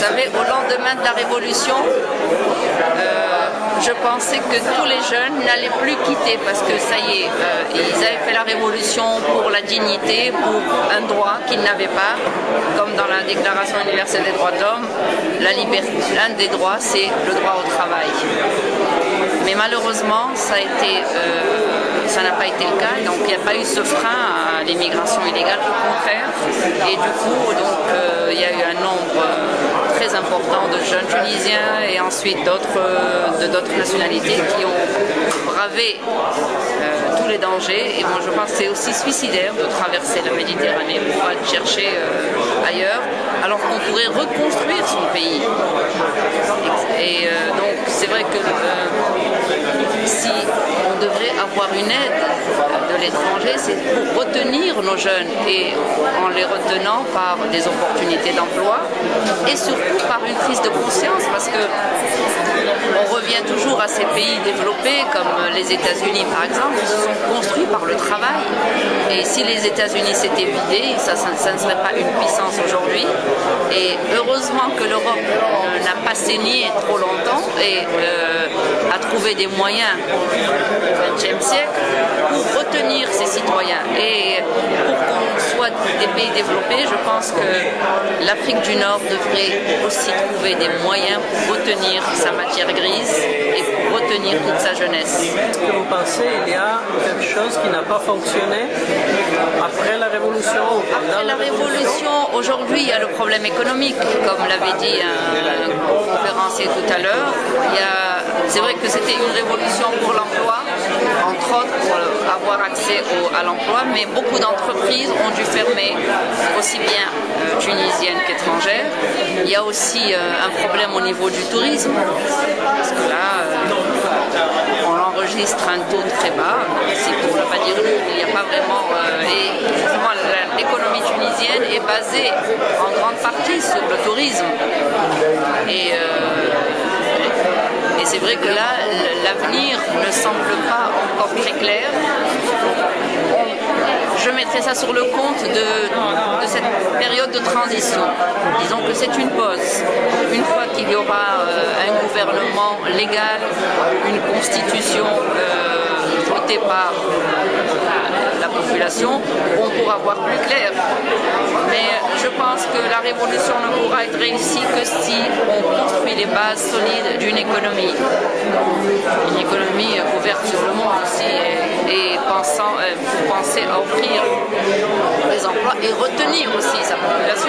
savez, au lendemain de la Révolution, je pensais que tous les jeunes n'allaient plus quitter parce que ça y est, ils avaient fait la Révolution pour la dignité, pour un droit qu'ils n'avaient pas, comme dans la Déclaration universelle des droits de l'homme, la liberté, l'un des droits, c'est le droit au travail. Mais malheureusement, ça n'a pas été le cas, donc il n'y a pas eu ce frein à l'immigration illégale, au contraire. Et du coup, il y a eu un nombre très important de jeunes Tunisiens et ensuite d'autres nationalités qui ont bravé tous les dangers. Et moi, je pense que c'est aussi suicidaire de traverser la Méditerranée pour aller chercher ailleurs, alors qu'on pourrait reconstruire son pays. Et donc, c'est vrai que si on devrait avoir une aide de l'étranger, c'est pour retenir nos jeunes et en les retenant par des opportunités d'emploi et surtout par une prise de conscience parce que on revient toujours à ces pays développés comme les États-Unis par exemple, qui se sont construits par le travail et si les États-Unis s'étaient vidés, ça ne serait pas une puissance aujourd'hui et heureusement que l'Europe n'a pas saigné trop longtemps et a trouvé des moyens au XXe siècle pour retenir ses citoyens et pour qu'on soit des pays développés, je pense que l'Afrique du Nord devrait aussi trouver des moyens pour retenir sa matière grise et pour retenir toute sa jeunesse. Est-ce que vous pensez qu'il y a quelque chose qui n'a pas fonctionné après la Révolution ou pendant Après la Révolution, aujourd'hui il y a le problème économique, comme l'avait dit un conférencier tout à l'heure. C'est vrai que c'était une révolution pour l'emploi, entre autres pour avoir accès à l'emploi, mais beaucoup d'entreprises ont dû fermer, aussi bien tunisiennes qu'étrangères. Il y a aussi un problème au niveau du tourisme, parce que là, on enregistre un taux très bas, c'est pour ne pas dire nul, il n'y a pas vraiment... et justement, l'économie tunisienne est basée en grande partie sur le tourisme. Et c'est vrai que là, l'avenir ne semble pas encore très clair. Je mettrai ça sur le compte de cette période de transition. Disons que c'est une pause. Une fois qu'il y aura un gouvernement légal, une constitution votée par la population, on pourra voir plus clair. Mais je pense que la révolution ne pourra être réussie que si on construit les bases solides d'une économie. Une économie ouverte sur le monde aussi et penser à offrir des emplois et retenir aussi sa population.